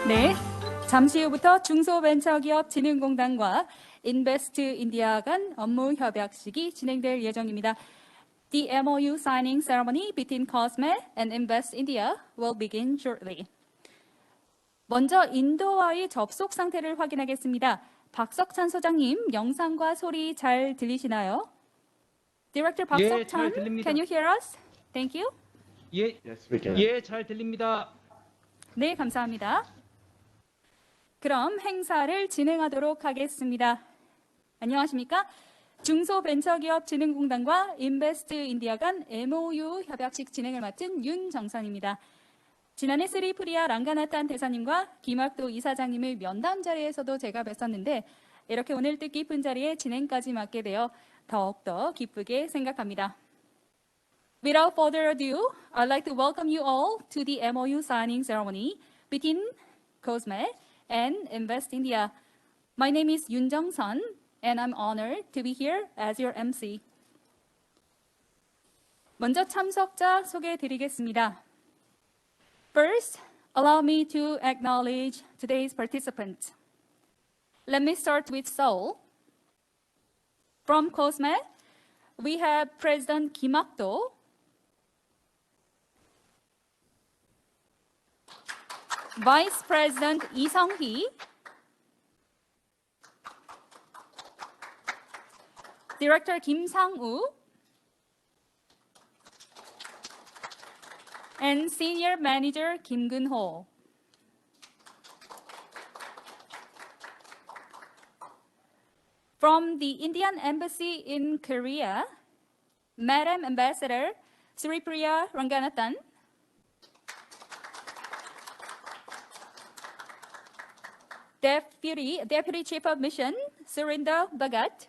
네, 잠시 후부터 중소벤처기업진흥공단과 인베스트인디아 간 업무 협약식이 진행될 예정입니다. The MOU signing ceremony between COSME and 인베스트인디아 will begin shortly. 먼저 인도와의 접속 상태를 확인하겠습니다. 박석찬 소장님, 영상과 소리 잘 들리시나요? Director 박석찬, 잘 들립니다. can you hear us? Thank you. Yes, we can. 잘 들립니다. 네, 감사합니다. 그럼 행사를 진행하도록 하겠습니다. 안녕하십니까? 중소벤처기업진흥공단과 인베스트인디아 간 MOU 협약식 진행을 맡은 윤정선입니다. 지난해 스리프리아 랑가나탄 대사님과 김학도 이사장님의 면담 자리에서도 제가 뵀었는데 이렇게 오늘 뜻깊은 자리에 진행까지 맡게 되어 더욱더 기쁘게 생각합니다. Without further ado, I'd like to welcome you all to the MOU signing ceremony between COSME and 인베스트인디아. My name is Yoon Jung-sun, and I'm honored to be here as your MC. 먼저 참석자 소개해드리겠습니다. First, allow me to acknowledge today's participants. Let me start with Seoul. From COSME, we have President Kim Hak-do, Vice President Lee Sung-hee, Director Kim Sang-woo, and Senior Manager Kim Gun-ho. From the Indian Embassy in Korea, Madam Ambassador Sripriya Ranganathan, Deputy Chief of Mission Surinder Bhagat,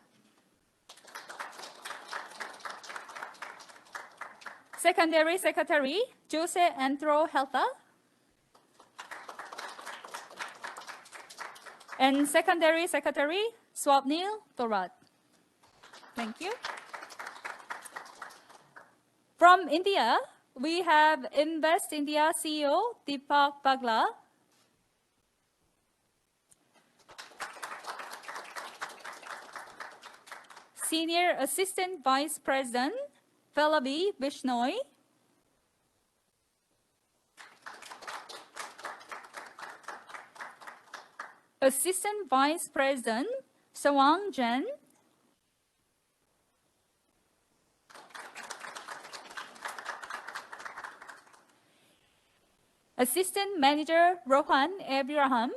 Secondary Secretary Jose Antro Helta, and Secondary Secretary Swapnil Thorat. Thank you. From India, we have InvestIndia CEO Deepak Bagla, Senior Assistant Vice President Pallavi Bishnoi, Assistant Vice President Sawang Jen, Assistant Manager Rohan Abraham,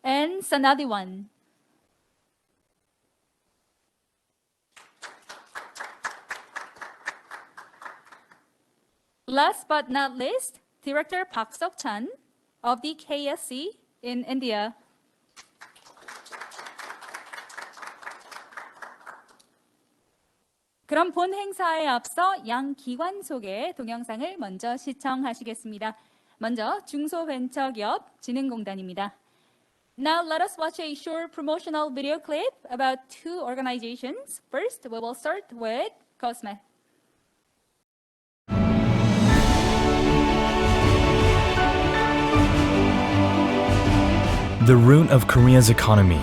and Sanadiwan. Last but not least, Director Park Sok-chan of the KSC in India. 그럼 본 행사에 앞서 양 기관 소개 동영상을 먼저 시청하시겠습니다. 먼저 중소벤처기업 진흥공단입니다. Now let us watch a short promotional video clip about two organizations. First, we will start with COSME. The root of Korea's economy,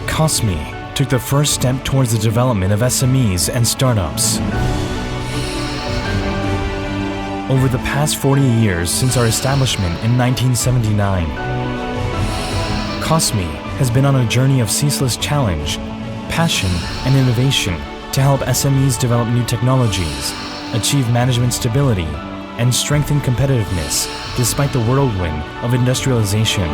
COSME took the first step towards the development of SMEs and startups. Over the past 40 years since our establishment in 1979, COSME has been on a journey of ceaseless challenge, passion, and innovation to help SMEs develop new technologies, achieve management stability, and strengthen competitiveness despite the whirlwind of industrialization.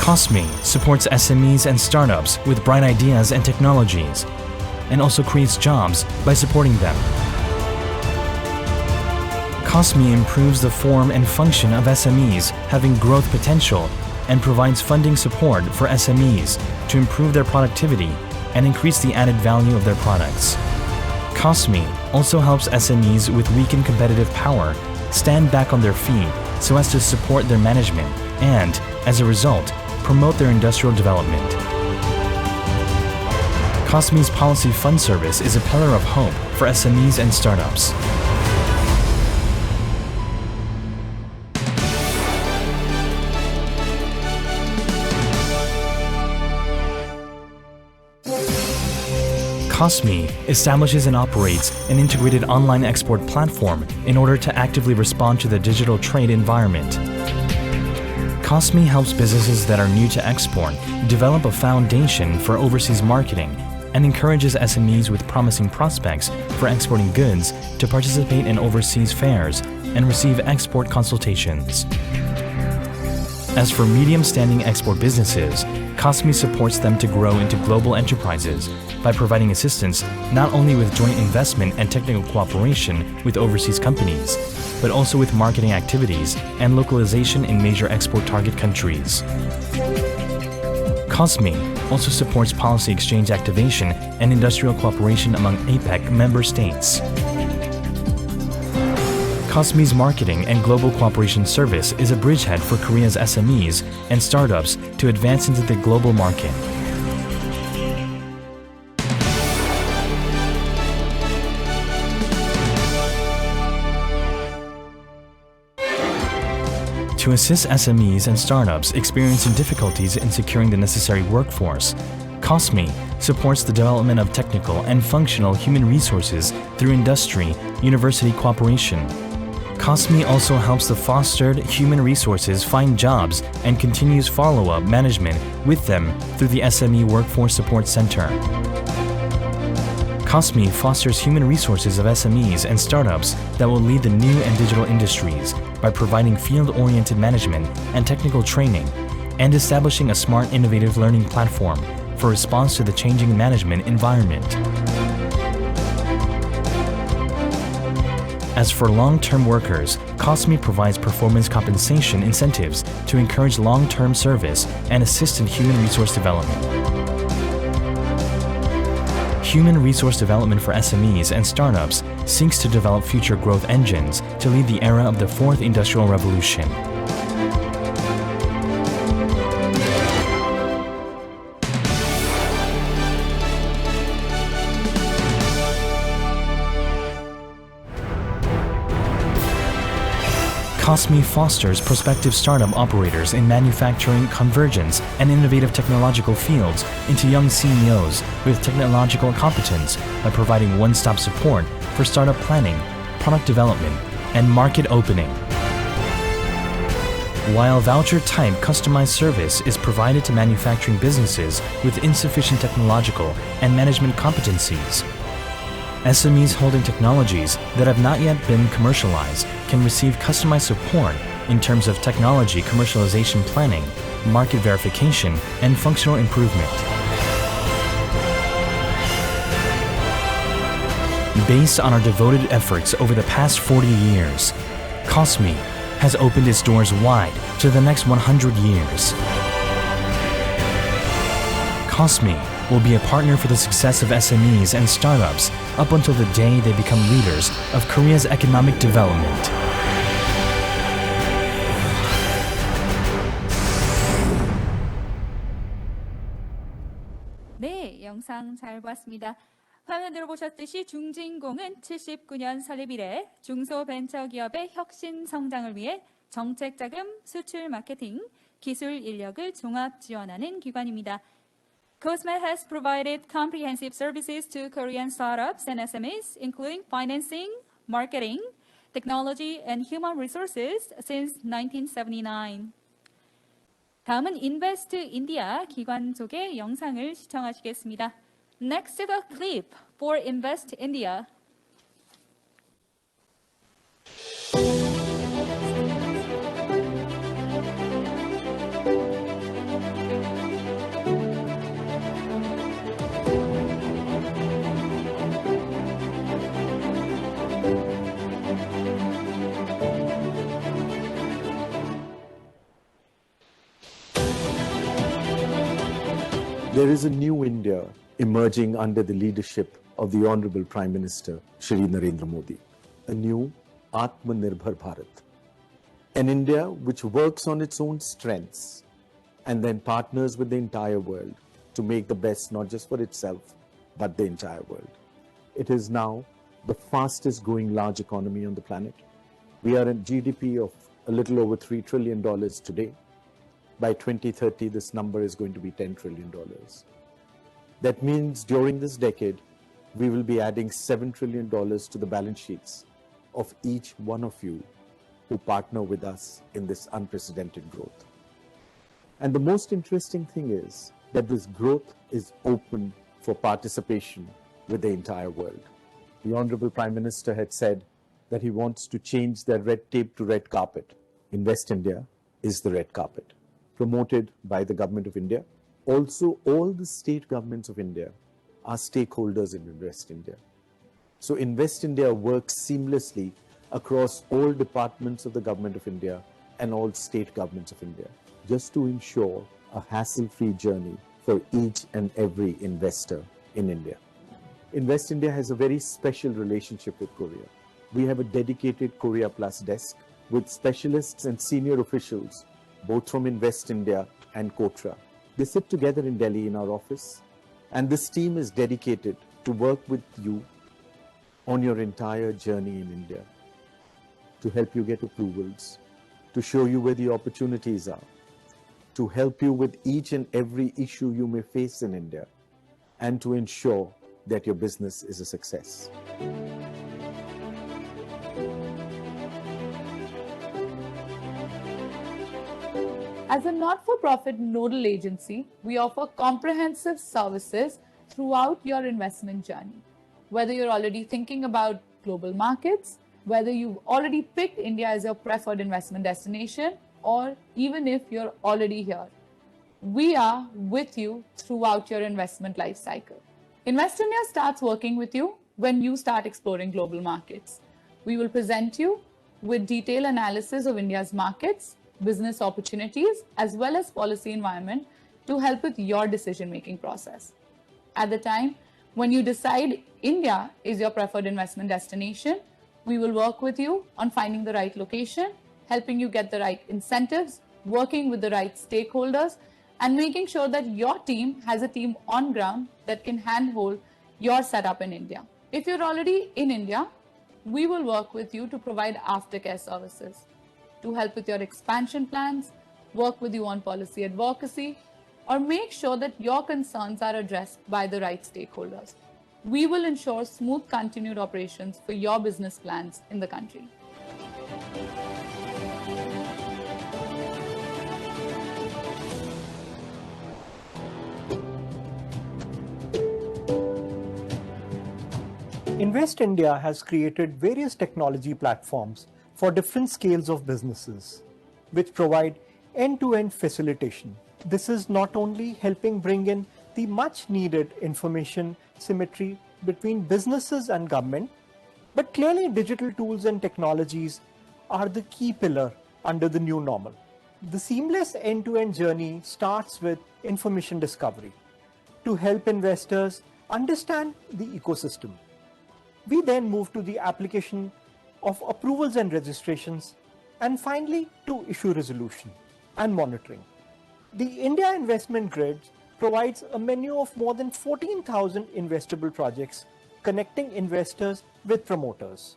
COSME supports SMEs and startups with bright ideas and technologies, and also creates jobs by supporting them. COSME improves the form and function of SMEs having growth potential and provides funding support for SMEs to improve their productivity and increase the added value of their products. COSME also helps SMEs with weakened competitive power stand back on their feet so as to support their management and, as a result, promote their industrial development. COSME's Policy Fund Service is a pillar of hope for SMEs and startups. COSME establishes and operates an integrated online export platform in order to actively respond to the digital trade environment. COSME helps businesses that are new to export develop a foundation for overseas marketing and encourages SMEs with promising prospects for exporting goods to participate in overseas fairs and receive export consultations. As for medium-standing export businesses, COSME supports them to grow into global enterprises by providing assistance not only with joint investment and technical cooperation with overseas companies, but also with marketing activities and localization in major export target countries. COSME also supports policy exchange activation and industrial cooperation among APEC member states. COSME's Marketing and Global Cooperation Service is a bridgehead for Korea's SMEs and startups to advance into the global market. To assist SMEs and startups experiencing difficulties in securing the necessary workforce, COSME supports the development of technical and functional human resources through industry-university cooperation. COSME also helps the fostered human resources find jobs and continues follow-up management with them through the SME Workforce Support Center. COSME fosters human resources of SMEs and startups that will lead the new and digital industries by providing field-oriented management and technical training and establishing a smart, innovative learning platform for response to the changing management environment. As for long-term workers, COSME provides performance compensation incentives to encourage long-term service and assist in human resource development. Human resource development for SMEs and startups seeks to develop future growth engines to lead the era of the fourth industrial revolution. COSME fosters prospective startup operators in manufacturing, convergence, and innovative technological fields into young CEOs with technological competence by providing one-stop support for startup planning, product development, and market opening. While voucher-type customized service is provided to manufacturing businesses with insufficient technological and management competencies, SMEs holding technologies that have not yet been commercialized can receive customized support in terms of technology commercialization planning, market verification, and functional improvement. Based on our devoted efforts over the past 40 years, COSME has opened its doors wide to the next 100 years. COSME will be a partner for the success of SMEs and startups up until the day they become leaders of Korea's economic development. 네, 영상 잘 봤습니다. 화면으로 보셨듯이 중진공은 79년 설립 이래 중소벤처기업의 혁신 성장을 위해 정책 자금, 수출 마케팅, 기술 인력을 종합 지원하는 기관입니다. COSME has provided comprehensive services to Korean startups and SMEs, including financing, marketing, technology, and human resources since 1979. 다음은 인베스트인디아 기관 소개 영상을 시청하시겠습니다. Next is a clip for 인베스트인디아. There is a new India emerging under the leadership of the Honorable Prime Minister, Shri Narendra Modi. A new Atmanirbhar Bharat. An India which works on its own strengths and then partners with the entire world to make the best not just for itself, but the entire world. It is now the fastest growing large economy on the planet. We are at GDP of a little over $3 trillion today. By 2030, this number is going to be $10 trillion. That means during this decade, we will be adding $7 trillion to the balance sheets of each one of you who partner with us in this unprecedented growth. And the most interesting thing is that this growth is open for participation with the entire world. The Honorable Prime Minister had said that he wants to change their red tape to red carpet. Invest India is the red carpet, promoted by the Government of India. Also, all the state governments of India are stakeholders in Invest India. So Invest India works seamlessly across all departments of the Government of India and all state governments of India, just to ensure a hassle-free journey for each and every investor in India. Invest India has a very special relationship with Korea. We have a dedicated Korea Plus desk with specialists and senior officials, both from Invest India and Kotra. They sit together in Delhi in our office, and this team is dedicated to work with you on your entire journey in India, to help you get approvals, to show you where the opportunities are, to help you with each and every issue you may face in India, and to ensure that your business is a success. As a not-for-profit nodal agency, we offer comprehensive services throughout your investment journey. Whether you're already thinking about global markets, whether you've already picked India as your preferred investment destination, or even if you're already here, we are with you throughout your investment life cycle. Invest India starts working with you when you start exploring global markets. We will present you with detailed analysis of India's markets, business opportunities, as well as policy environment to help with your decision-making process. At the time when you decide India is your preferred investment destination, we will work with you on finding the right location, helping you get the right incentives, working with the right stakeholders, and making sure that your team has a team on ground that can handhold your setup in India. If you're already in India, we will work with you to provide aftercare services, to help with your expansion plans, work with you on policy advocacy, or make sure that your concerns are addressed by the right stakeholders. We will ensure smooth continued operations for your business plans in the country. Invest India has created various technology platforms for different scales of businesses, which provide end-to-end facilitation. This is not only helping bring in the much needed information symmetry between businesses and government, but clearly digital tools and technologies are the key pillar under the new normal. The seamless end-to-end journey starts with information discovery to help investors understand the ecosystem. We then move to the application of approvals and registrations, and finally to issue resolution and monitoring. The India Investment Grid provides a menu of more than 14,000 investable projects connecting investors with promoters.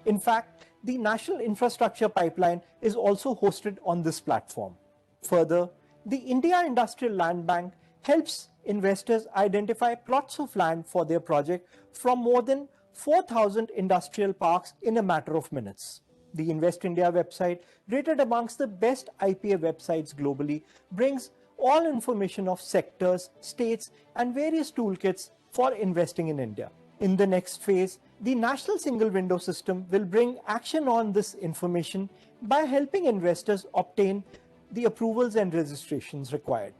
In fact, the National Infrastructure Pipeline is also hosted on this platform. Further, the India Industrial Land Bank helps investors identify plots of land for their project from more than 4,000 industrial parks in a matter of minutes. The Invest India website, rated amongst the best IPA websites globally, brings all information of sectors, states, and various toolkits for investing in India. In the next phase, the National Single Window System will bring action on this information by helping investors obtain the approvals and registrations required.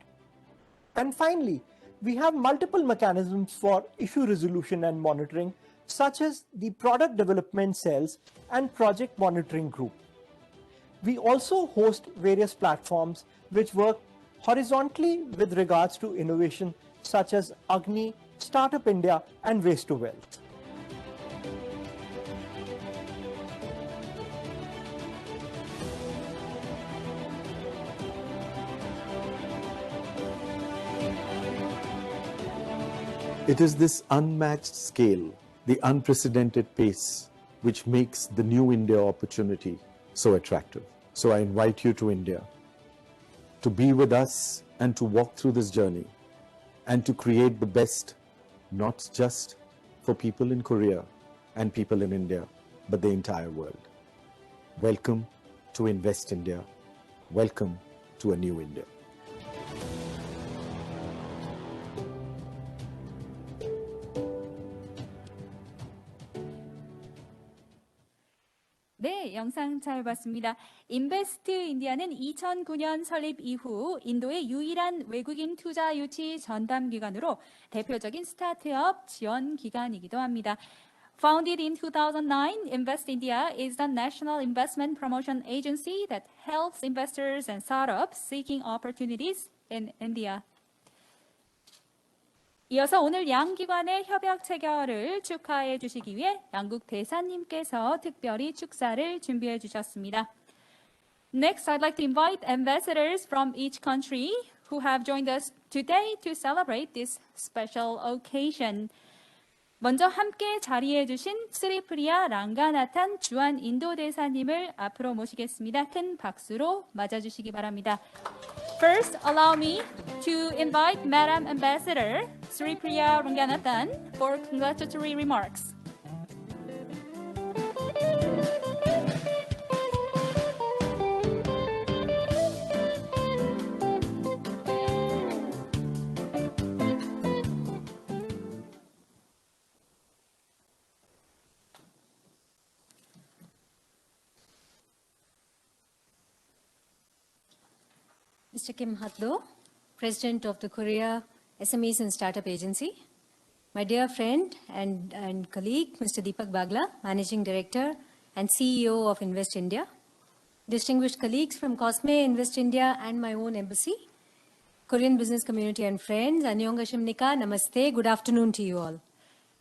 And finally, we have multiple mechanisms for issue resolution and monitoring, such as the product development cells and project monitoring group. We also host various platforms which work horizontally with regards to innovation such as Agni, Startup India, and Waste to Wealth. It is this unmatched scale, the unprecedented pace, which makes the New India opportunity so attractive. So I invite you to India to be with us and to walk through this journey and to create the best, not just for people in Korea and people in India, but the entire world. Welcome to Invest India. Welcome to a new India. 네, 영상 잘 봤습니다. 인베스트인디아는 2009년 설립 이후 인도의 유일한 외국인 투자 유치 전담 기관으로 대표적인 스타트업 지원 기관이기도 합니다. Founded in 2009, Invest India is the national investment promotion agency that helps investors and startups seeking opportunities in India. 이어서 오늘 양 기관의 협약 체결을 축하해 주시기 위해 양국 대사님께서 특별히 축사를 준비해 주셨습니다. Next, I'd like to invite ambassadors from each country who have joined us today to celebrate this special occasion. 먼저 함께 자리해 주신 스리프리아 랑가나탄 주한 인도 대사님을 앞으로 모시겠습니다. 큰 박수로 맞아주시기 바랍니다. First, allow me to invite Madam Ambassador Sripriya Ranganathan for congratulatory remarks. Mr. Kim Hatdo, President of the Korea SMEs and Startup Agency. My dear friend and colleague, Mr. Deepak Bagla, Managing Director and CEO of Invest India. Distinguished colleagues from Cosme, Invest India, and my own embassy. Korean business community and friends, 안녕하십니까, namaste, good afternoon to you all.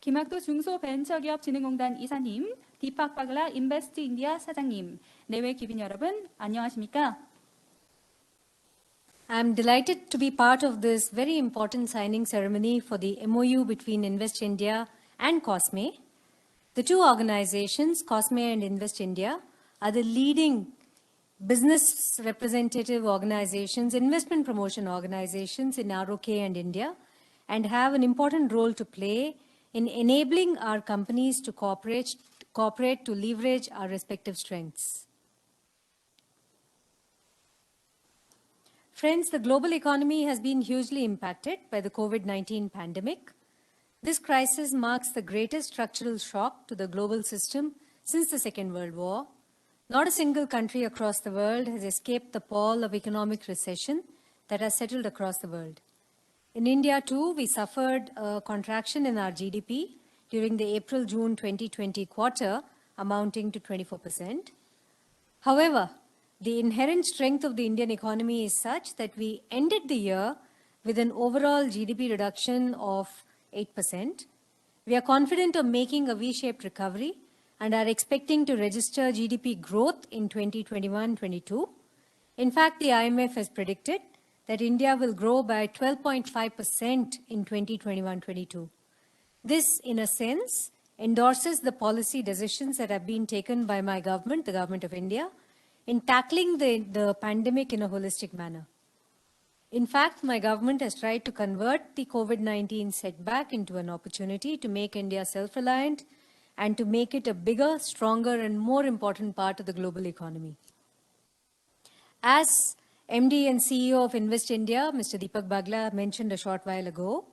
김학도 중소벤처기업진흥공단 이사님, 디팍 바글라 인베스트 인디아 사장님, 내외 귀빈 여러분, 안녕하십니까? I'm delighted to be part of this very important signing ceremony for the MOU between Invest India and Cosme. The two organizations, Cosme and Invest India, are the leading business representative organizations, investment promotion organizations in ROK and India, and have an important role to play in enabling our companies to cooperate to leverage our respective strengths. Friends, the global economy has been hugely impacted by the COVID-19 pandemic. This crisis marks the greatest structural shock to the global system since the Second World War. Not a single country across the world has escaped the pall of economic recession that has settled across the world. In India, too, we suffered a contraction in our GDP during the April-June 2020 quarter, amounting to 24%. However, the inherent strength of the Indian economy is such that we ended the year with an overall GDP reduction of 8%. We are confident of making a V-shaped recovery and are expecting to register GDP growth in 2021-22. In fact, the IMF has predicted that India will grow by 12.5% in 2021-22. This, in a sense, endorses the policy decisions that have been taken by my government, the Government of India, in tackling the pandemic in a holistic manner. In fact, my government has tried to convert the COVID-19 setback into an opportunity to make India self-reliant and to make it a bigger, stronger, and more important part of the global economy. As MD and CEO of Invest India, Mr. Deepak Bagla, mentioned a short while ago,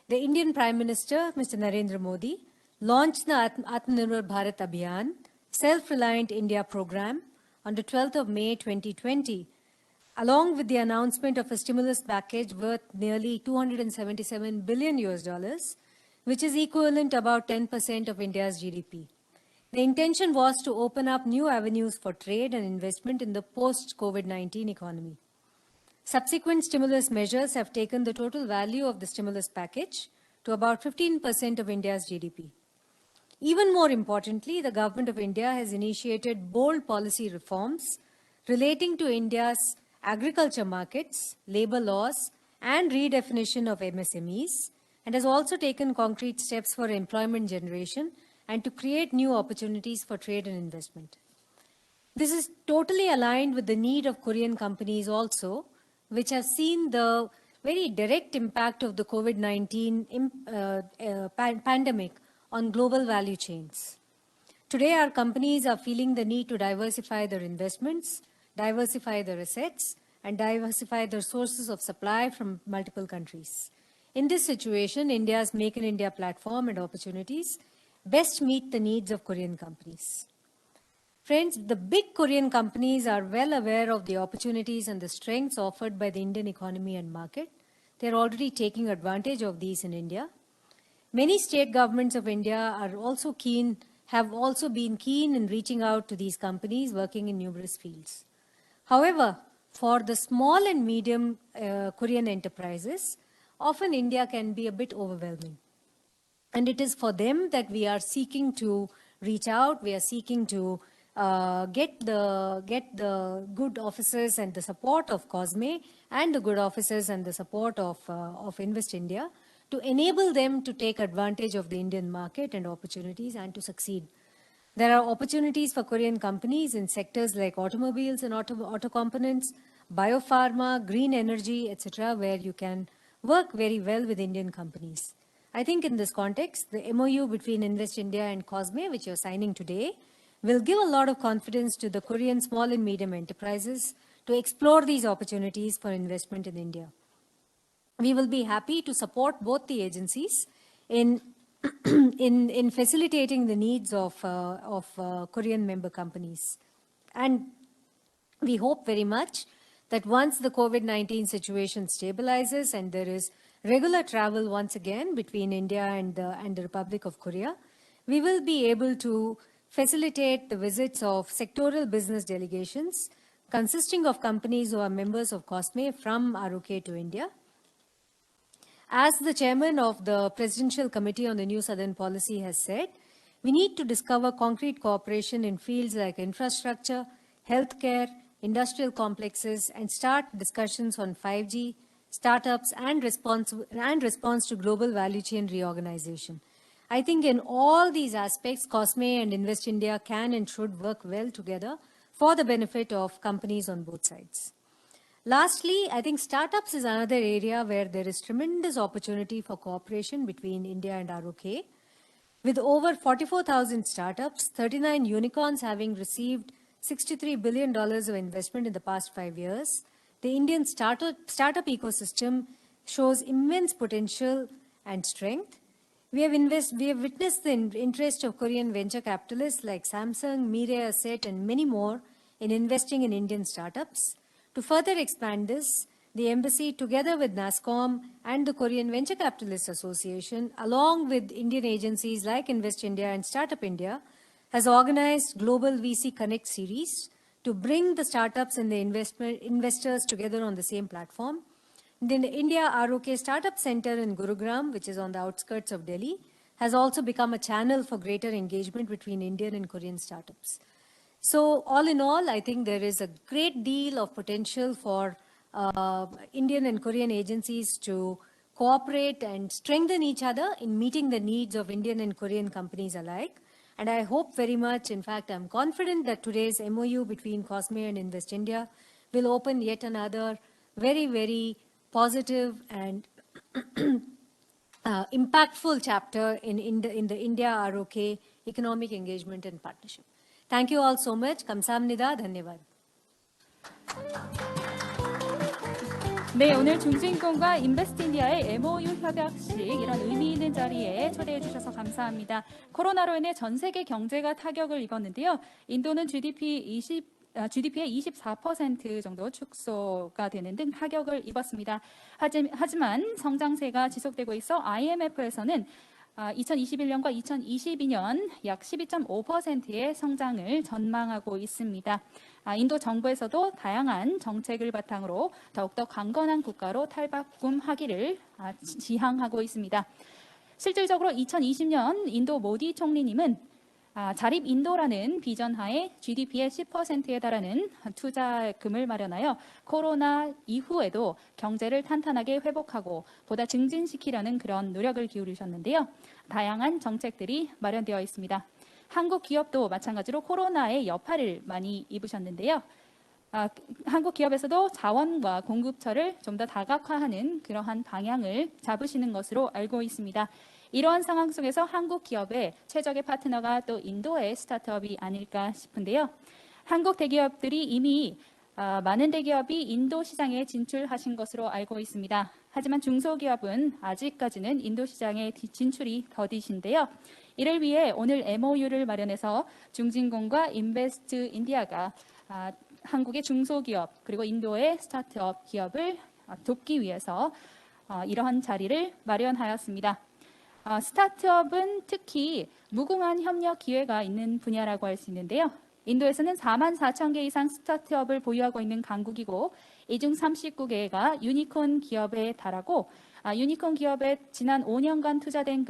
the Indian Prime Minister, Mr. Narendra Modi, launched the Atmanirbhar Bharat Abhiyan, Self-Reliant India program, on the 12th of May 2020, along with the announcement of a stimulus package worth nearly $277 billion, which is equivalent to about 10% of India's GDP. The intention was to open up new avenues for trade and investment in the post-COVID-19 economy. Subsequent stimulus measures have taken the total value of the stimulus package to about 15% of India's GDP. Even more importantly, the Government of India has initiated bold policy reforms relating to India's agriculture markets, labor laws, and redefinition of MSMEs, and has also taken concrete steps for employment generation and to create new opportunities for trade and investment. This is totally aligned with the need of Korean companies also, which have seen the very direct impact of the COVID-19 pandemic on global value chains. Today, our companies are feeling the need to diversify their investments, diversify their assets, and diversify their sources of supply from multiple countries. In this situation, India's Make in India platform and opportunities best meet the needs of Korean companies. Friends, the big Korean companies are well aware of the opportunities and the strengths offered by the Indian economy and market. They're already taking advantage of these in India. Many state governments of India have also been keen in reaching out to these companies working in numerous fields. However, for the small and medium Korean enterprises, often India can be a bit overwhelming. And it is for them that we are seeking to reach out, we are seeking to get the good offices and the support of COSME and the good offices and the support of Invest India to enable them to take advantage of the Indian market and opportunities and to succeed. There are opportunities for Korean companies in sectors like automobiles and auto components, biopharma, green energy, etc., where you can work very well with Indian companies. I think in this context, the MOU between Invest India and COSME, which you're signing today, will give a lot of confidence to the Korean small and medium enterprises to explore these opportunities for investment in India. We will be happy to support both the agencies in facilitating the needs of Korean member companies. And we hope very much that once the COVID-19 situation stabilizes and there is regular travel once again between India and the Republic of Korea, we will be able to facilitate the visits of sectoral business delegations consisting of companies who are members of COSME from ROK to India. As the chairman of the Presidential Committee on the New Southern Policy has said, we need to discover concrete cooperation in fields like infrastructure, healthcare, industrial complexes, and start discussions on 5G, startups, and response to global value chain reorganization. I think in all these aspects, COSME and Invest India can and should work well together for the benefit of companies on both sides. Lastly, I think startups is another area where there is tremendous opportunity for cooperation between India and ROK. With over 44,000 startups, 39 unicorns having received $63 billion of investment in the past 5 years, the Indian startup ecosystem shows immense potential and strength. We have witnessed the interest of Korean venture capitalists like Samsung, Mirai Asset, and many more in investing in Indian startups. To further expand this, the embassy, together with NASSCOM and the Korean Venture Capitalists Association, along with Indian agencies like Invest India and Startup India, has organized Global VC Connect series to bring the startups and the investors together on the same platform. The India ROK Startup Center in Gurugram, which is on the outskirts of Delhi, has also become a channel for greater engagement between Indian and Korean startups. So all in all, I think there is a great deal of potential for Indian and Korean agencies to cooperate and strengthen each other in meeting the needs of Indian and Korean companies alike. And I hope very much, in fact, I'm confident that today's MOU between COSME and Invest India will open yet another very, very positive and impactful chapter in the India ROK economic engagement and partnership. Thank you all so much. 감사합니다. धन्यवाद. 네, 오늘 중주인권과 인베스트인디아의 MOU 협약식 이런 의미 있는 자리에 초대해 주셔서 감사합니다. 코로나로 인해 전 세계 경제가 타격을 입었는데요. 인도는 GDP의 24% 정도 축소가 되는 등 타격을 입었습니다. 하지만 성장세가 지속되고 있어 IMF에서는 2021년과 2022년 약 12.5%의 성장을 전망하고 있습니다. 인도 정부에서도 다양한 정책을 바탕으로 더욱더 강건한 국가로 탈바꿈하기를 지향하고 있습니다. 실질적으로 2020년 인도 모디 총리님은 자립 인도라는 비전 하에 GDP의 10%에 달하는 투자금을 마련하여 코로나 이후에도 경제를 탄탄하게 회복하고 보다 증진시키려는 그런 노력을 기울이셨는데요. 다양한 정책들이 마련되어 있습니다. 한국 기업도 마찬가지로 코로나의 여파를 많이 입으셨는데요. 한국 기업에서도 자원과 공급처를 좀 더 다각화하는 그러한 방향을 잡으시는 것으로 알고 있습니다. 이러한 상황 속에서 한국 기업의 최적의 파트너가 또 인도의 스타트업이 아닐까 싶은데요. 한국 대기업들이 이미 많은 대기업이 인도 시장에 진출하신 것으로 알고 있습니다. 하지만 중소기업은 아직까지는 인도 시장에 진출이 더디신데요. 이를 위해 오늘 MOU를 마련해서 중진공과 인베스트인디아가 한국의 중소기업 그리고 인도의 스타트업 기업을 돕기 위해서 이러한 자리를 마련하였습니다. 스타트업은 특히 무궁한 협력 기회가 있는 분야라고 할 수 있는데요. 인도에서는 4만 4천 개 이상 스타트업을 보유하고 있는 강국이고 이 중 39개가 유니콘 기업에 달하고 유니콘 기업에 지난 5년간 투자된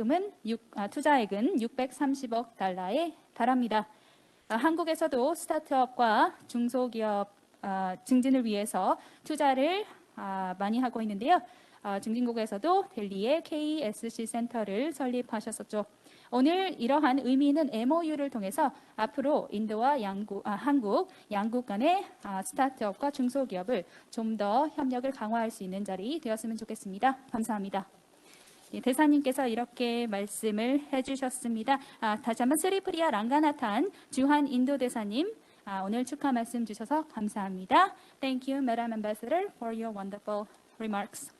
투자액은 630억 달러에 달합니다. 한국에서도 스타트업과 중소기업 증진을 위해서 투자를 많이 하고 있는데요. 중진국에서도 델리에 KSC 센터를 설립하셨었죠. 오늘 이러한 의미 있는 MOU를 통해서 앞으로 인도와 한국 양국 간의 스타트업과 중소기업을 좀 더 협력을 강화할 수 있는 자리 되었으면 좋겠습니다. 감사합니다. 대사님께서 이렇게 말씀을 해주셨습니다. 다시 한번 스리프리아 랑가나탄 주한 인도 대사님 오늘 축하 말씀 주셔서 감사합니다. Thank you, Madam Ambassador, for your wonderful remarks.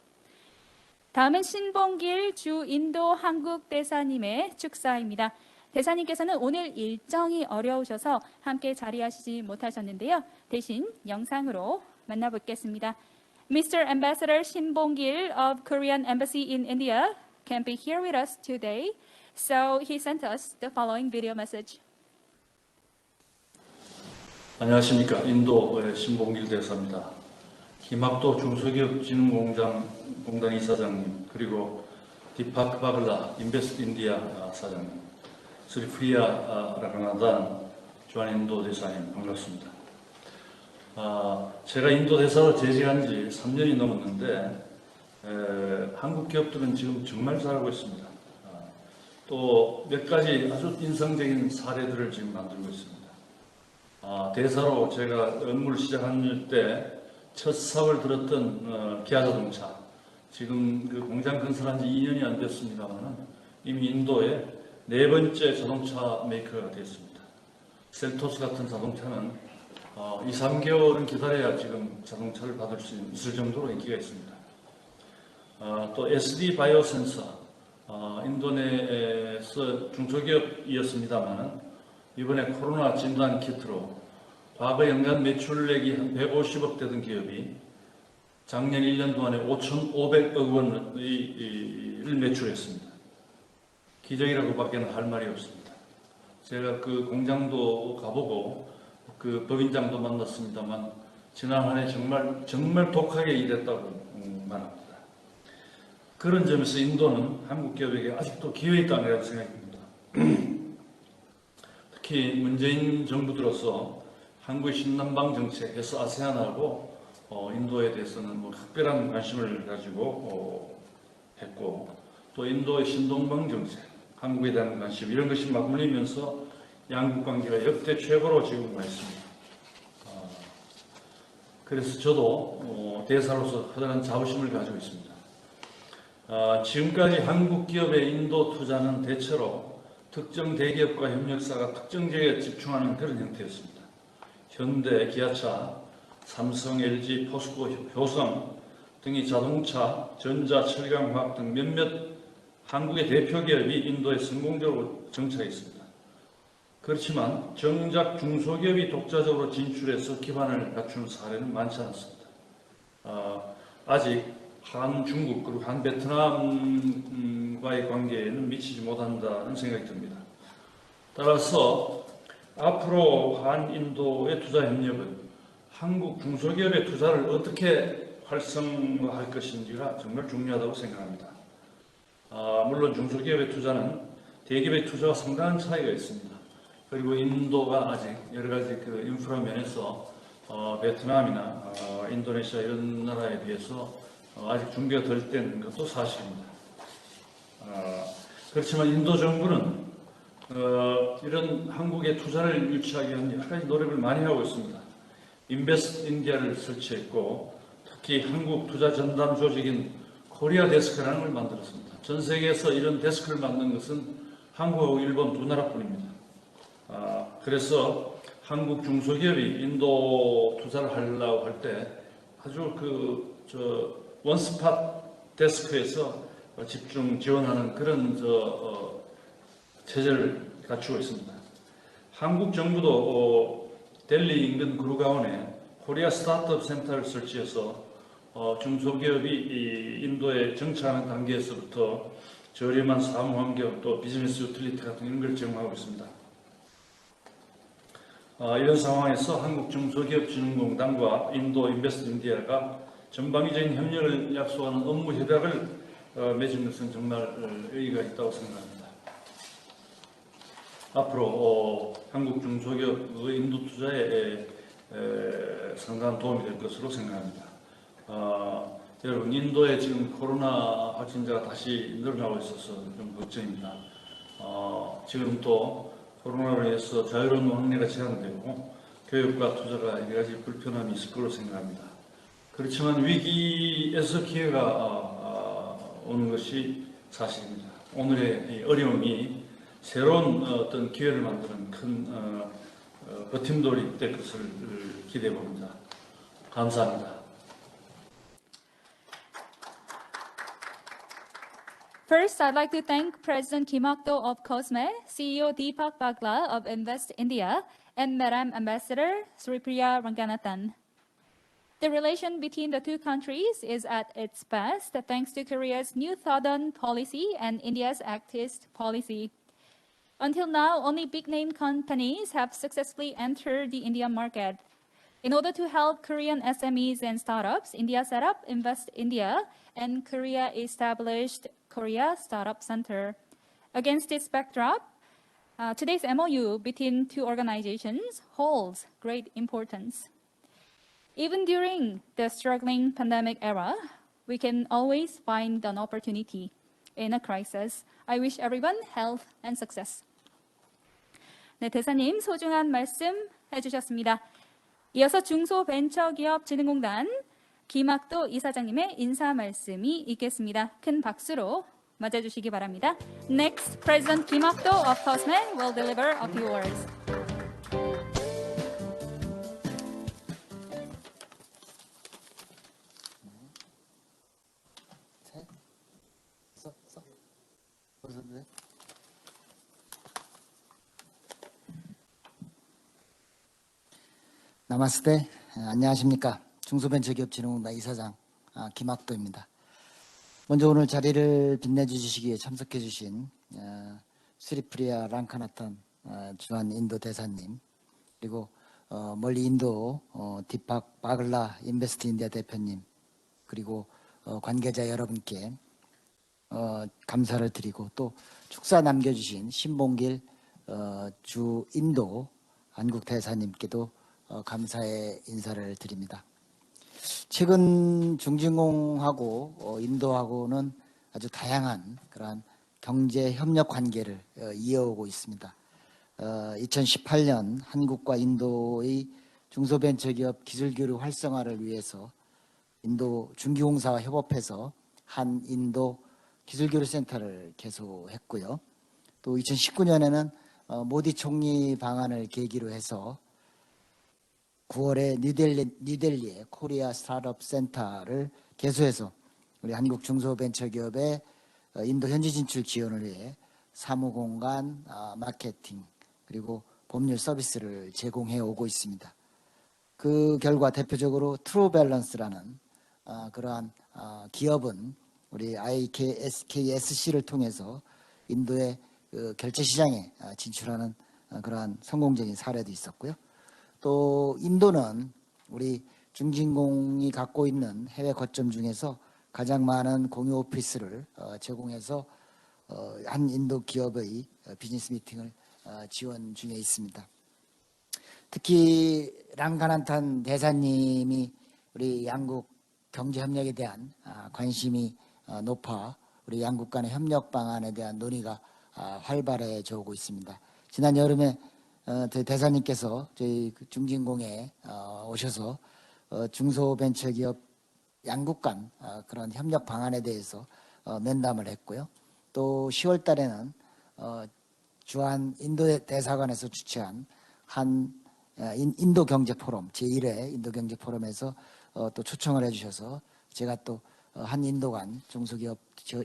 다음은 신봉길 주 인도 한국 대사님의 축사입니다. 대사님께서는 오늘 일정이 어려우셔서 함께 자리하시지 못하셨는데요. 대신 영상으로 만나뵙겠습니다. Mr. Ambassador Shin Bong-gil of Korean Embassy in India can't be here with us today, so he sent us the following video message. 안녕하십니까. 인도의 신봉길 대사입니다. 김학도 중소기업진흥공단 이사장님, 그리고 디파크 바글라 인베스트인디아 사장님, 스리프리아 랑가나탄 주한 인도 대사님 반갑습니다. 제가 인도 대사로 재직한 지 3년이 넘었는데 한국 기업들은 지금 정말 잘하고 있습니다. 또 몇 가지 아주 인상적인 사례들을 지금 만들고 있습니다. 대사로 제가 업무를 시작한 때 첫 사업을 들었던 기아자동차, 지금 그 공장 건설한 지 2년이 안 됐습니다만 이미 인도의 4번째 자동차 메이커가 됐습니다. 셀토스 같은 자동차는 2, 3개월은 기다려야 지금 자동차를 받을 수 있을 정도로 인기가 있습니다. 또 SD 바이오 센서, 인도 내에서 중소기업이었습니다만 이번에 코로나 진단 키트로 과거 연간 매출액이 한 150억 되던 기업이 작년 1년 동안에 5,500억 원을 매출했습니다. 기적이라고밖에 할 말이 없습니다. 제가 그 공장도 가보고 그 법인장도 만났습니다만 지난 한 해 정말 독하게 일했다고 말합니다. 그런 점에서 인도는 한국 기업에게 아직도 기회의 땅이라고 생각합니다. 특히 문재인 정부 들어서 한국의 신남방 정책, 해서 아세안하고 인도에 대해서는 특별한 관심을 가지고 했고, 또 인도의 신동방 정책, 한국에 대한 관심 이런 것이 맞물리면서 양국 관계가 역대 최고로 지금 가 있습니다. 그래서 저도 대사로서 커다란 자부심을 가지고 있습니다. 지금까지 한국 기업의 인도 투자는 대체로 특정 대기업과 협력사가 특정 지역에 집중하는 그런 형태였습니다. 현대, 기아차, 삼성, LG, 포스코, 효성 등이 자동차, 전자, 철강화학 등 몇몇 한국의 대표 기업이 인도에 성공적으로 정착했습니다. 그렇지만 정작 중소기업이 독자적으로 진출해서 기반을 갖춘 사례는 많지 않습니다. 아직 한 중국 그리고 한 베트남 과의 관계에는 미치지 못한다는 생각이 듭니다. 따라서 앞으로 한인도의 투자 협력은 한국 중소기업의 투자를 어떻게 활성화할 것인지가 정말 중요하다고 생각합니다. 물론 중소기업의 투자는 대기업의 투자와 상당한 차이가 있습니다. 그리고 인도가 아직 여러 가지 그 인프라 면에서 베트남이나 인도네시아 이런 나라에 비해서 아직 준비가 덜 된 것도 사실입니다. 그렇지만 인도 정부는 이런 한국의 투자를 유치하기 위한 여러 가지 노력을 많이 하고 있습니다. 인베스트인디아를 설치했고 특히 한국 투자 전담 조직인 코리아 데스크라는 걸 만들었습니다. 전 세계에서 이런 데스크를 만든 것은 한국하고 일본 두 나라뿐입니다. 그래서 한국 중소기업이 인도 투자를 하려고 할 때 아주 원스팟 데스크에서 집중 지원하는 그런 체제를 갖추고 있습니다. 한국 정부도 델리 인근 구루가온에 코리아 스타트업 센터를 설치해서 중소기업이 이 인도에 정착하는 단계에서부터 저렴한 사무 환경 또 비즈니스 유틸리티 같은 이런 걸 제공하고 있습니다. 이런 상황에서 한국중소기업진흥공단과 인도 인베스트인디아가 전방위적인 협력을 약속하는 업무 협약을 맺은 것은 정말 의의가 있다고 생각합니다. 앞으로 한국 중소기업의 인도 투자에 상당한 도움이 될 것으로 생각합니다. 여러분, 인도에 지금 코로나 확진자가 다시 늘어나고 있어서 좀 걱정입니다. 지금 또 코로나로 인해서 자유로운 왕래가 제한되고 교육과 투자가 여러 가지 불편함이 있을 거로 생각합니다. 그렇지만 위기에서 기회가 오는 것이 사실입니다. 오늘의 이 어려움이 새로운 어떤 기회를 만드는 큰 버팀돌이 될 것을 기대해 봅니다. 감사합니다. First, I'd like to thank President Kim Hak-do of COSME, CEO Deepak Bagla of Invest India, and Madam Ambassador Sripriya Ranganathan. The relation between the two countries is at its best thanks to Korea's New Southern policy and India's activist policy. Until now, only big-name companies have successfully entered the Indian market. In order to help Korean SMEs and startups, India set up Invest India, and Korea established Korea Startup Center. Against this backdrop, today's MOU between two organizations holds great importance. Even during the struggling pandemic era, we can always find an opportunity in a crisis. I wish everyone health and success. 네, 대사님 소중한 말씀 해주셨습니다. 이어서 중소벤처기업진흥공단 김학도 이사장님의 인사 말씀이 있겠습니다. 큰 박수로 맞아주시기 바랍니다. Next, President Kim Hak-do of COSME will deliver a few words. 나마스테, 안녕하십니까. 중소벤처기업진흥공단 이사장 김학도입니다. 먼저 오늘 자리를 빛내주시기에 참석해주신 스리프리아 랑카나탄 주한 인도 대사님, 그리고 멀리 인도 디팍 바글라 인베스트 인디아 대표님, 그리고 관계자 여러분께 감사를 드리고 또 축사 남겨주신 신봉길 주 인도 한국 대사님께도 감사의 인사를 드립니다. 최근 중진공하고 인도하고는 아주 다양한 그러한 경제 협력 관계를 이어오고 있습니다. 2018년 한국과 인도의 중소벤처기업 기술교류 활성화를 위해서 인도 중기공사와 협업해서 한인도 기술교류센터를 개소했고요. 또 2019년에는 모디 총리 방안을 계기로 해서 9월에 뉴델리에 코리아 스타트업 센터를 개소해서 우리 한국 중소벤처기업의 인도 현지 진출 지원을 위해 사무공간, 마케팅, 그리고 법률 서비스를 제공해 오고 있습니다. 그 결과 대표적으로 트루밸런스라는 그러한 기업은 우리 IKSC를 통해서 인도의 그 결제 시장에 진출하는 그러한 성공적인 사례도 있었고요. 또 인도는 우리 중진공이 갖고 있는 해외 거점 중에서 가장 많은 공유 오피스를 제공해서 한 인도 기업의 비즈니스 미팅을 지원 중에 있습니다. 특히 랑가난탄 대사님이 우리 양국 경제 협력에 대한 관심이 높아 우리 양국 간의 협력 방안에 대한 논의가 활발해져 오고 있습니다. 지난 여름에 대사님께서 저희 중진공에 오셔서 중소벤처기업 양국 간 그런 협력 방안에 대해서 면담을 했고요. 또 10월 달에는 주한 인도 대사관에서 주최한 한 인도 경제 포럼 제1회 인도 경제 포럼에서 또 초청을 해주셔서 제가 또 한 인도 간 중소기업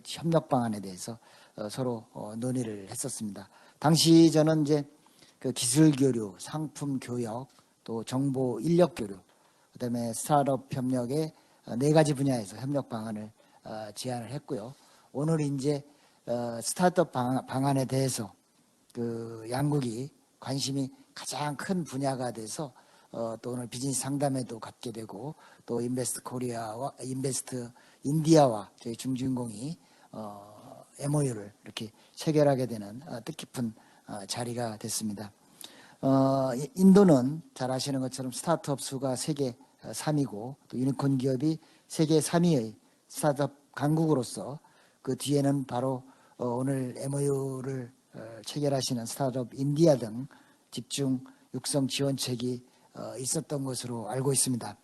협력 방안에 대해서 서로 논의를 했었습니다. 당시 저는 이제 그 기술 교류, 상품 교역, 또 정보 인력 교류, 그다음에 스타트업 협력의 4가지 분야에서 협력 방안을 제안을 했고요. 오늘 이제 스타트업 방안에 대해서 그 양국이 관심이 가장 큰 분야가 돼서 또 오늘 비즈니스 상담회도 갖게 되고 또 인베스트 인디아와 저희 중진공이 MOU를 이렇게 체결하게 되는 뜻깊은 자리가 됐습니다. 인도는 잘 아시는 것처럼 스타트업 수가 세계 3위고 또 유니콘 기업이 세계 3위의 스타트업 강국으로서 그 뒤에는 바로 오늘 MOU를 체결하시는 스타트업 인디아 등 집중 육성 지원책이 있었던 것으로 알고 있습니다.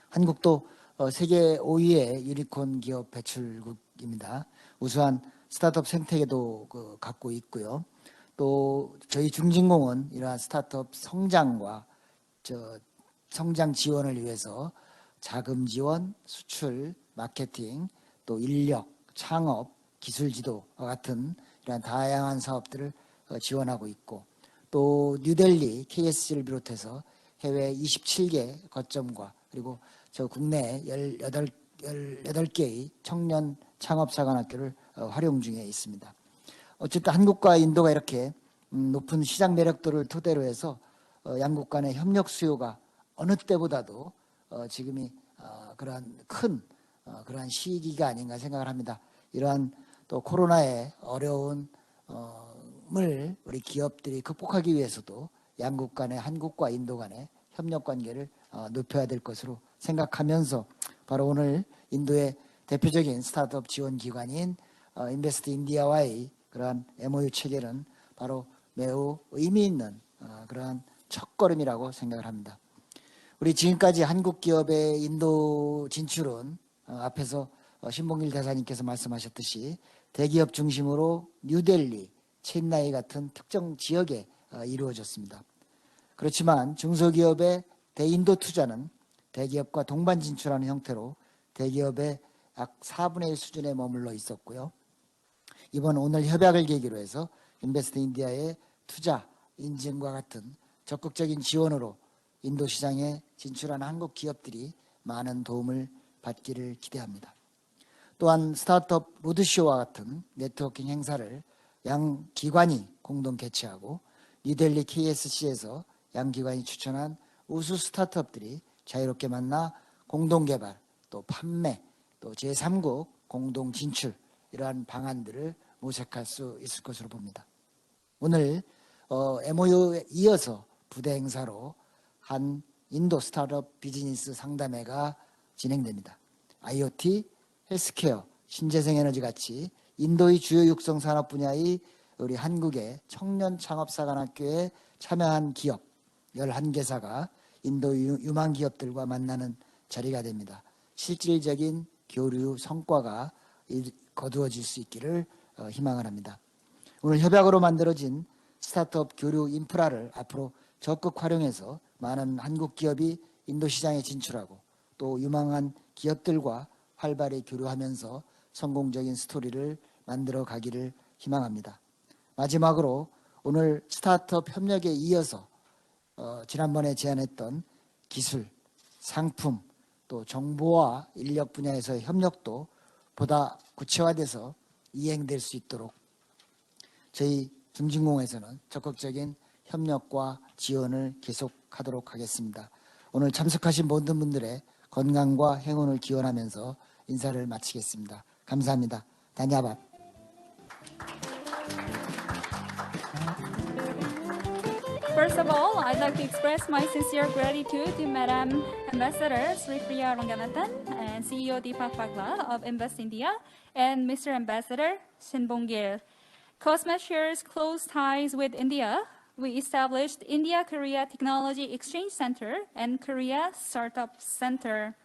한국도 세계 5위의 유니콘 기업 배출국입니다. 우수한 스타트업 생태계도 갖고 있고요. 또 저희 중진공은 이러한 스타트업 성장과 성장 지원을 위해서 자금 지원, 수출, 마케팅, 또 인력, 창업, 기술 지도와 같은 이러한 다양한 사업들을 지원하고 있고 또 뉴델리 KSC를 비롯해서 해외 27개 거점과 그리고 저 국내 18개의 청년 창업사관학교를 활용 중에 있습니다. 어쨌든 한국과 인도가 이렇게 높은 시장 매력도를 토대로 해서 양국 간의 협력 수요가 어느 때보다도 지금이 그러한 큰 그러한 시기가 아닌가 생각을 합니다. 이러한 또 코로나의 어려움을 우리 기업들이 극복하기 위해서도 양국 간의 한국과 인도 간의 협력 관계를 높여야 될 것으로 생각하면서 바로 오늘 인도의 대표적인 스타트업 지원 기관인 인베스트인디아와의 그러한 MOU 체결은 바로 매우 의미 있는 그러한 첫걸음이라고 생각을 합니다. 우리 지금까지 한국 기업의 인도 진출은 앞에서 신봉길 대사님께서 말씀하셨듯이 대기업 중심으로 뉴델리, 첸나이 같은 특정 지역에 이루어졌습니다. 그렇지만 중소기업의 대인도 투자는 대기업과 동반 진출하는 형태로 대기업의 약 4분의 1 수준에 머물러 있었고요. 이번 오늘 협약을 계기로 해서 인베스트인디아의 투자, 인증과 같은 적극적인 지원으로 인도 시장에 진출한 한국 기업들이 많은 도움을 받기를 기대합니다. 또한 스타트업 로드쇼와 같은 네트워킹 행사를 양 기관이 공동 개최하고 뉴델리 KSC에서 양 기관이 추천한 우수 스타트업들이 자유롭게 만나 공동 개발, 또 판매, 또 제3국 공동 진출 이러한 방안들을 모색할 수 있을 것으로 봅니다. 오늘 MOU에 이어서 부대 행사로 한 인도 스타트업 비즈니스 상담회가 진행됩니다. IoT, 헬스케어, 신재생 에너지 같이 인도의 주요 육성 산업 분야의 우리 한국의 청년 창업사관학교에 참여한 기업 11개사가 인도 유망 기업들과 만나는 자리가 됩니다. 실질적인 교류 성과가 거두어질 수 있기를 희망을 합니다. 오늘 협약으로 만들어진 스타트업 교류 인프라를 앞으로 적극 활용해서 많은 한국 기업이 인도 시장에 진출하고 또 유망한 기업들과 활발히 교류하면서 성공적인 스토리를 만들어 가기를 희망합니다. 마지막으로 오늘 스타트업 협력에 이어서 지난번에 제안했던 기술, 상품, 또 정보와 인력 분야에서의 협력도 보다 구체화돼서 이행될 수 있도록 저희 중진공에서는 적극적인 협력과 지원을 계속하도록 하겠습니다. 오늘 참석하신 모든 분들의 건강과 행운을 기원하면서 인사를 마치겠습니다. 감사합니다. 다냐밭. First of all, I'd like to express my sincere gratitude to Madam Ambassador Sri Priya Ranganathan and CEO Deepak Bagla of InvestIndia and Mr. Ambassador Shin Bong-gil. COSME shares close ties with India. We established India-Korea Technology Exchange Center and Korea Startup Center.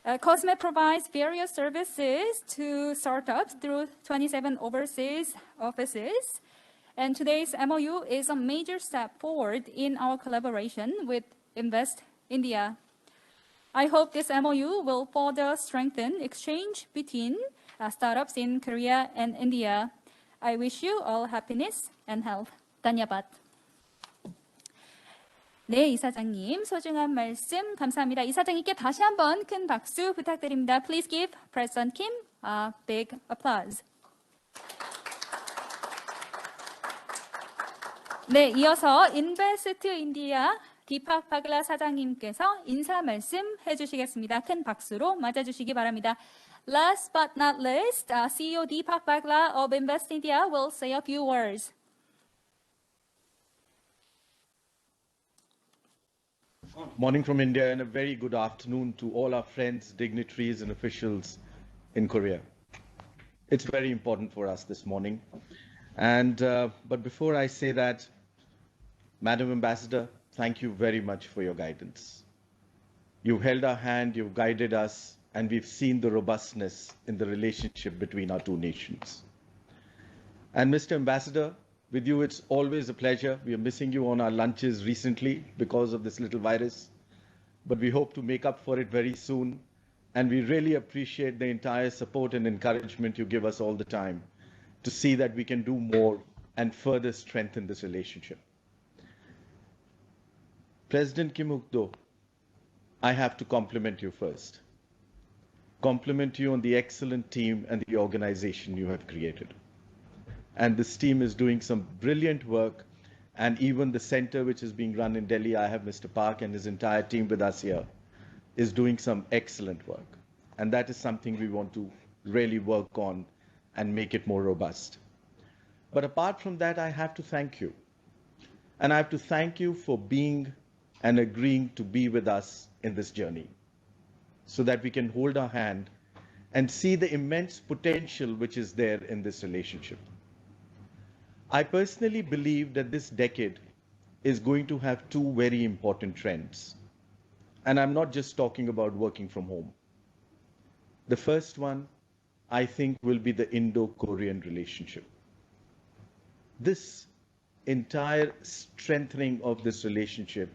COSME provides various services to startups through 27 overseas offices. And today's MOU is a major step forward in our collaboration with Invest India. I hope this MOU will further strengthen exchange between startups in Korea and India. I wish you all happiness and health. 다냐밭. 네, 이사장님 소중한 말씀 감사합니다. 이사장님께 다시 한번 큰 박수 부탁드립니다. Please give President Kim a big applause. 네, 이어서 인베스트인디아 디팍 바글라 사장님께서 인사 말씀 해주시겠습니다. 큰 박수로 맞아주시기 바랍니다. Last but not least, CEO Deepak Bagla of InvestIndia will say a few words. Morning from India and a very good afternoon to all our friends, dignitaries and officials in Korea. It's very important for us this morning. But before I say that, Madam Ambassador, thank you very much for your guidance. You've held our hand, you've guided us, and we've seen the robustness in the relationship between our two nations. And Mr. Ambassador, with you, it's always a pleasure. We are missing you on our lunches recently because of this little virus, but we hope to make up for it very soon. And we really appreciate the entire support and encouragement you give us all the time to see that we can do more and further strengthen this relationship. President Kim Uk-do, I have to compliment you first. Compliment you on the excellent team and the organization you have created. And this team is doing some brilliant work, and even the center which is being run in Delhi, I have Mr. Park and his entire team with us here, is doing some excellent work. And that is something we want to really work on and make it more robust. But apart from that, I have to thank you. And I have to thank you for being and agreeing to be with us in this journey so that we can hold our hand and see the immense potential which is there in this relationship. I personally believe that this decade is going to have two very important trends. And I'm not just talking about working from home. The first one, I think, will be the Indo-Korean relationship. This entire strengthening of this relationship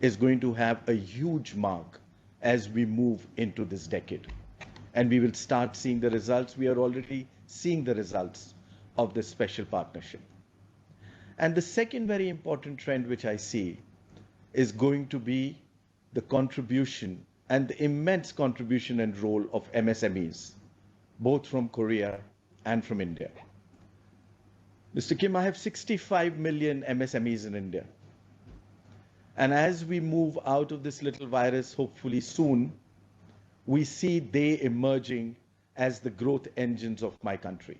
is going to have a huge mark as we move into this decade. And we will start seeing the results. We are already seeing the results of this special partnership. And the second very important trend which I see is going to be the contribution and the immense contribution and role of MSMEs, both from Korea and from India. Mr. Kim, I have 65 million MSMEs in India. And as we move out of this little virus, hopefully soon, we see they emerging as the growth engines of my country.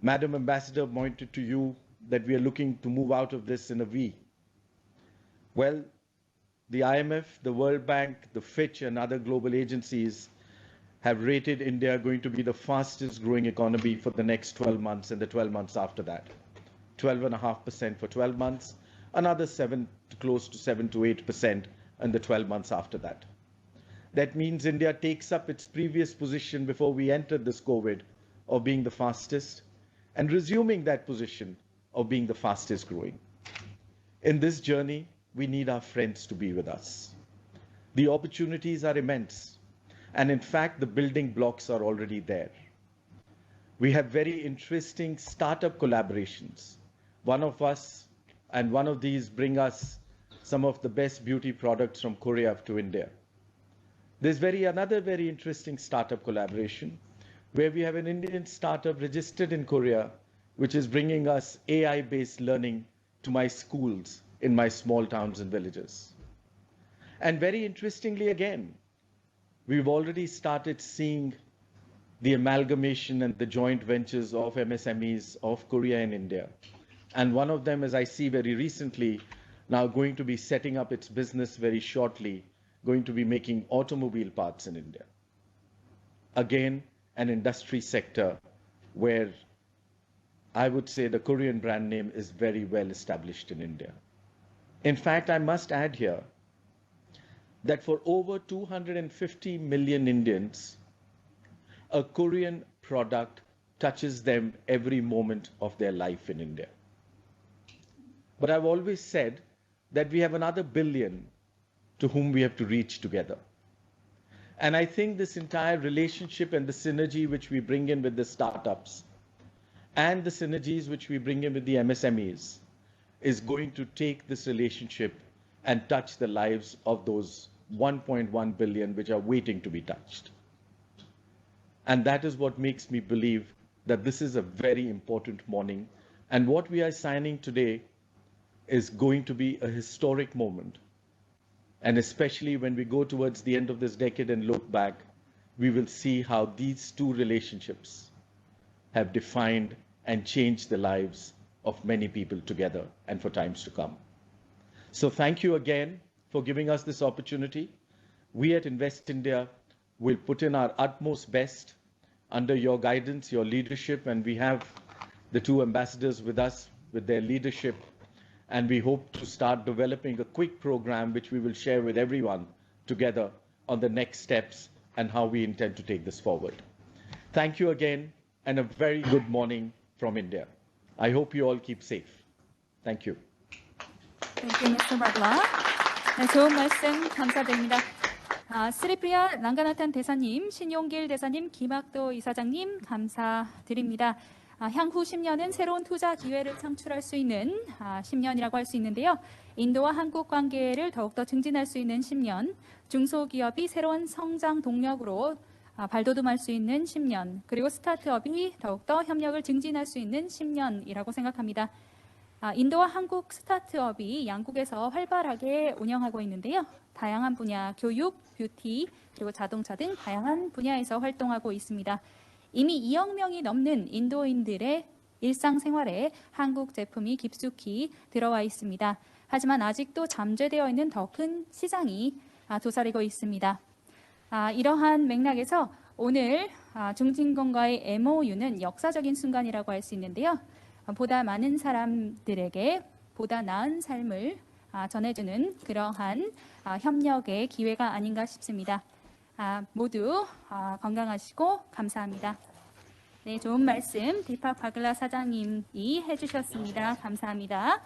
Madam Ambassador pointed to you that we are looking to move out of this in a V. Well, the IMF, the World Bank, the Fitch and other global agencies have rated India going to be the fastest growing economy for the next 12 months and the 12 months after that. 12.5% for 12 months, another close to 7 to 8% in the 12 months after that. That means India takes up its previous position before we entered this COVID of being the fastest and resuming that position of being the fastest growing. In this journey, we need our friends to be with us. The opportunities are immense. And in fact, the building blocks are already there. We have very interesting startup collaborations. One of these bring us some of the best beauty products from Korea to India. There's another very interesting startup collaboration where we have an Indian startup registered in Korea, which is bringing us AI-based learning to my schools in my small towns and villages. And very interestingly, again, we've already started seeing the amalgamation and the joint ventures of MSMEs of Korea and India. And one of them, as I see very recently, now going to be setting up its business very shortly, going to be making automobile parts in India. Again, an industry sector where I would say the Korean brand name is very well established in India. In fact, I must add here that for over 250 million Indians, a Korean product touches them every moment of their life in India. But I've always said that we have another billion to whom we have to reach together. And I think this entire relationship and the synergy which we bring in with the startups and the synergies which we bring in with the MSMEs is going to take this relationship and touch the lives of those 1.1 billion which are waiting to be touched. And that is what makes me believe that this is a very important morning. And what we are signing today is going to be a historic moment. And especially when we go towards the end of this decade and look back, we will see how these two relationships have defined and changed the lives of many people together and for times to come. So thank you again for giving us this opportunity. We at Invest India will put in our utmost best under your guidance, your leadership, and we have the two ambassadors with us with their leadership. And we hope to start developing a quick program which we will share with everyone together on the next steps and how we intend to take this forward. Thank you again and a very good morning from India. I hope you all keep safe. Thank you. Thank you, Mr. Bagla. 네, 좋은 말씀 감사드립니다. 스리프리아 랑가나탄 대사님, 신용길 대사님, 김학도 이사장님 감사드립니다. 향후 10년은 새로운 투자 기회를 창출할 수 있는 10년이라고 할 수 있는데요. 인도와 한국 관계를 더욱더 증진할 수 있는 10년, 중소기업이 새로운 성장 동력으로 발돋움할 수 있는 10년, 그리고 스타트업이 더욱더 협력을 증진할 수 있는 10년이라고 생각합니다. 인도와 한국 스타트업이 양국에서 활발하게 운영하고 있는데요. 다양한 분야, 교육, 뷰티, 그리고 자동차 등 다양한 분야에서 활동하고 있습니다. 이미 2억 명이 넘는 인도인들의 일상생활에 한국 제품이 깊숙이 들어와 있습니다. 하지만 아직도 잠재되어 있는 더 큰 시장이 도사리고 있습니다. 이러한 맥락에서 오늘 중진공과의 MOU는 역사적인 순간이라고 할 수 있는데요. 보다 많은 사람들에게 보다 나은 삶을 전해주는 그러한 협력의 기회가 아닌가 싶습니다. 모두 건강하시고 감사합니다. 네, 좋은 말씀 디팍 바글라 사장님이 해주셨습니다. 감사합니다.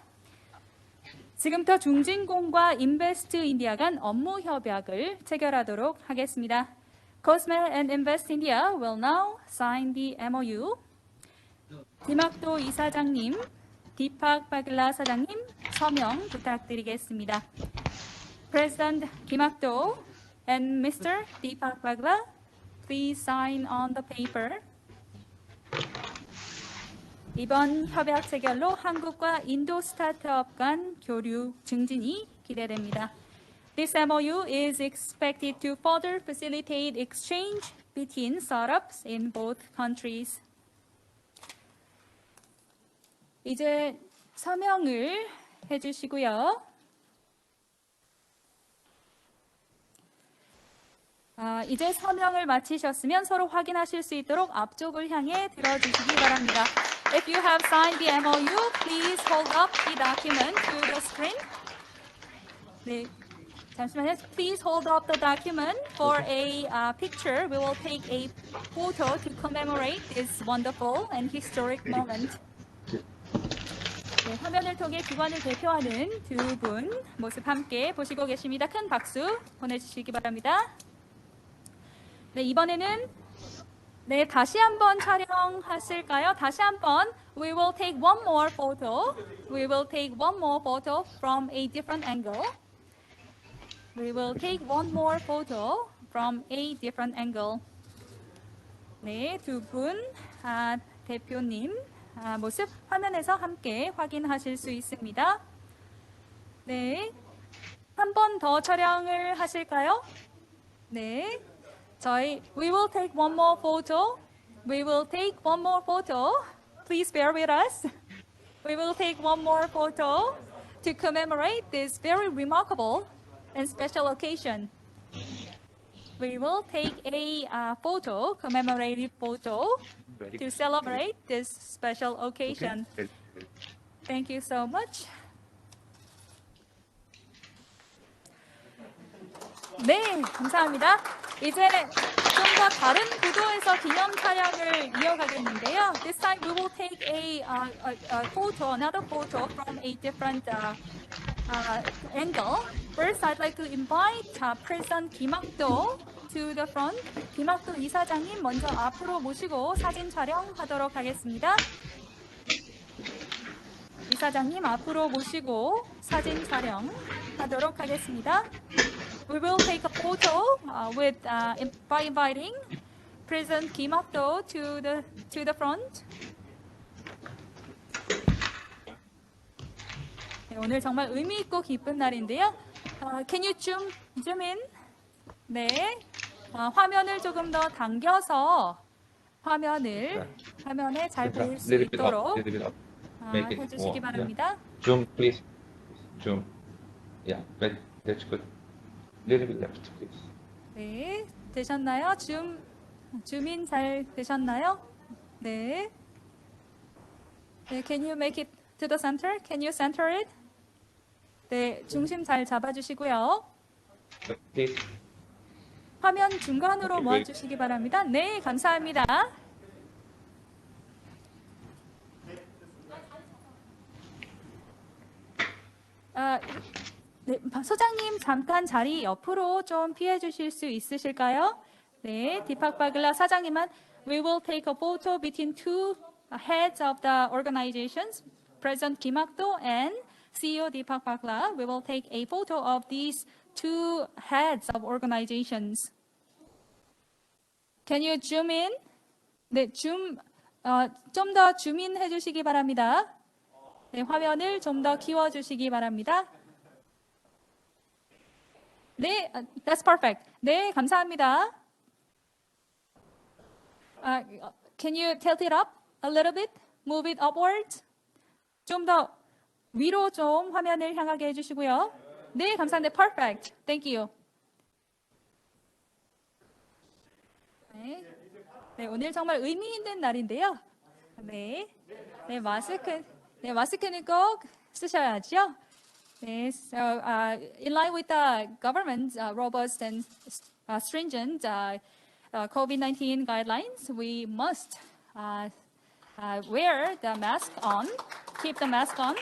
지금부터 중진공과 인베스트인디아 간 업무 협약을 체결하도록 하겠습니다. Cosmel and Investindia will now sign the MOU. 김학도 이사장님, 디팍 바글라 사장님 서명 부탁드리겠습니다. President 김학도 and Mr. Deepak Bagla, please sign on the paper. 이번 협약 체결로 한국과 인도 스타트업 간 교류 증진이 기대됩니다. This MOU is expected to further facilitate exchange between startups in both countries. 이제 서명을 해주시고요. 이제 서명을 마치셨으면 서로 확인하실 수 있도록 앞쪽을 향해 들어주시기 바랍니다. If you have signed the MOU, please hold up the document to the screen. 네, 잠시만요. Please hold up the document for a picture. We will take a photo to commemorate this wonderful and historic moment. 네, 화면을 통해 기관을 대표하는 두 분 모습 함께 보시고 계십니다. 큰 박수 보내주시기 바랍니다. 네, 이번에는 다시 한번 촬영하실까요? 다시 한번 we will take one more photo. We will take one more photo from a different angle. We will take one more photo from a different angle. 네, 두 분 대표님 모습 화면에서 함께 확인하실 수 있습니다. 네, 한 번 더 촬영을 하실까요? 네, we will take one more photo. We will take one more photo. Please bear with us. We will take one more photo to commemorate this very remarkable and special occasion. We will take a photo, commemorative photo, to celebrate this special occasion. Thank you so much. 네, 감사합니다. 이제는 좀 더 다른 구도에서 기념 촬영을 이어가겠는데요. This time we will take a photo, another photo from a different angle. First, I'd like to invite President 김학도 to the front. 김학도 이사장님 먼저 앞으로 모시고 사진 촬영하도록 하겠습니다. 이사장님 앞으로 모시고 사진 촬영하도록 하겠습니다. We will take a photo by inviting President Kim Hak-do to the front. 네, 오늘 정말 의미 있고 기쁜 날인데요. Can you zoom in? 네, 화면을 조금 더 당겨서 화면에 잘 보일 수 있도록 해주시기 바랍니다. Zoom, please. Zoom. Yeah, that's good. Little bit left, please. 네, 되셨나요? 줌인 잘 되셨나요? 네. 네, can you make it to the center? Can you center it? 네, 중심 잘 잡아주시고요. Please. 화면 중간으로 모아주시기 바랍니다. 네, 감사합니다. 네, 소장님 잠깐 자리 옆으로 좀 피해 주실 수 있으실까요? 네, 디팍 바글라 사장님은 we will take a photo between two heads of the organizations, President Kim Hak-do and CEO Deepak Bagla. We will take a photo of these two heads of organizations. Can you zoom in? 네, 좀 더 줌인 해주시기 바랍니다. 네, 화면을 좀 더 키워주시기 바랍니다. 네, that's perfect. 네, 감사합니다. Can you tilt it up a little bit? Move it upwards? 좀 더 위로 좀 화면을 향하게 해주시고요. 네, 감사합니다. Perfect. Thank you. 네, 오늘 정말 의미 있는 날인데요. 네, 마스크는 꼭 쓰셔야죠. Yes, so in line with the government's robust and stringent COVID-19 guidelines, we must wear the mask on, keep the mask on.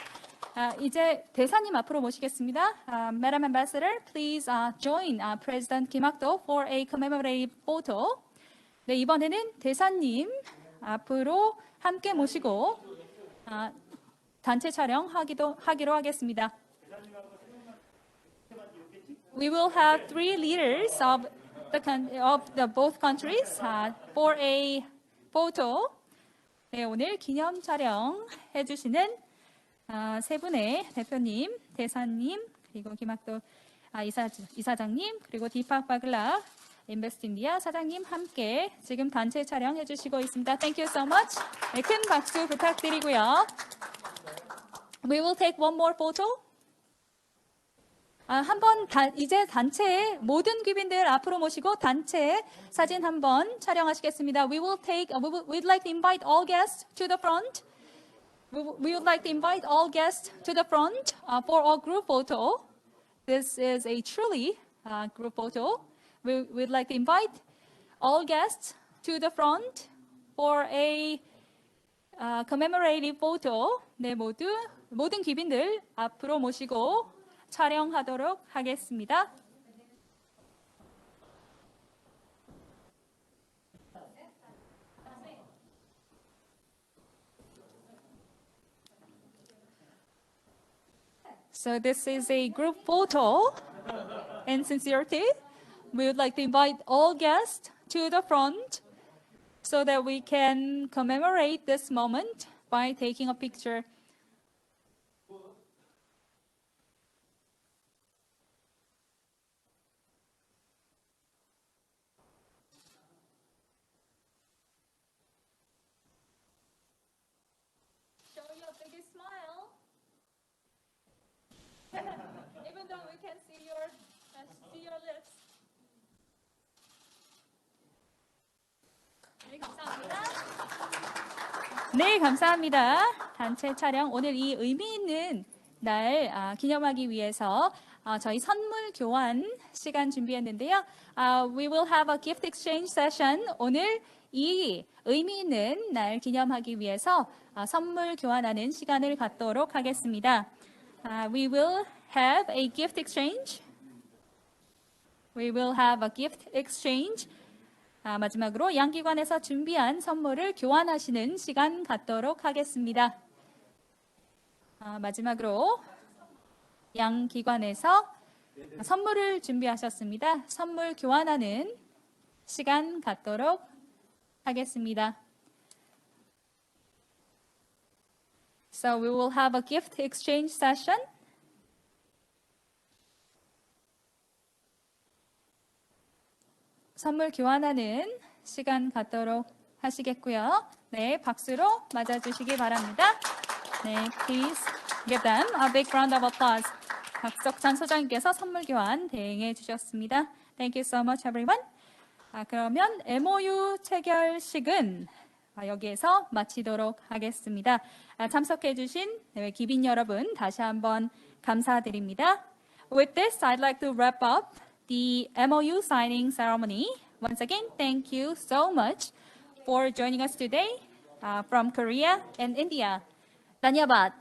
이제 대사님 앞으로 모시겠습니다. Madam Ambassador, please join President Kim Hak-do for a commemorative photo. 네, 이번에는 대사님 앞으로 함께 모시고 단체 촬영하기로 하겠습니다. We will have three leaders of both countries for a photo. 네, 오늘 기념 촬영 해주시는 세 분의 대표님, 대사님, 그리고 김학도 이사장님, 그리고 디팍 바글라 인베스트인디아 사장님 함께 지금 단체 촬영해 주시고 있습니다. Thank you so much. 네, 큰 박수 부탁드리고요. We will take one more photo. 이제 단체의 모든 귀빈들 앞으로 모시고 단체 사진 한번 촬영하시겠습니다. We'd like to invite all guests to the front. We would like to invite all guests to the front for a group photo. This is a truly group photo. We'd like to invite all guests to the front for a commemorative photo. 네, 모든 귀빈들 앞으로 모시고 촬영하도록 하겠습니다. So this is a group photo in sincerity we would like to invite all guests to the front so that we can commemorate this moment by taking a picture. Show your biggest smile. Even though we can see your lips. 네, 감사합니다. 네, 감사합니다. 단체 촬영 오늘 이 의미 있는 날 기념하기 위해서 저희 선물 교환 시간 준비했는데요. We will have a gift exchange session. 오늘 이 의미 있는 날 기념하기 위해서 선물 교환하는 시간을 갖도록 하겠습니다. We will have a gift exchange. We will have a gift exchange. 마지막으로 양기관에서 준비한 선물을 교환하시는 시간 갖도록 하겠습니다. 마지막으로 양기관에서 선물을 준비하셨습니다. 선물 교환하는 시간 갖도록 하겠습니다. So we will have a gift exchange session. 선물 교환하는 시간 갖도록 하시겠고요. 네, 박수로 맞아주시기 바랍니다. 네, please give them a big round of applause. 박석찬 소장님께서 선물 교환 대행해 주셨습니다. Thank you so much, everyone. 그러면 MOU 체결식은 여기에서 마치도록 하겠습니다. 참석해 주신 기빈 여러분 다시 한번 감사드립니다. With this, I'd like to wrap up the MOU signing ceremony. Once again, thank you so much for joining us today from Korea and India. Dhanyabad.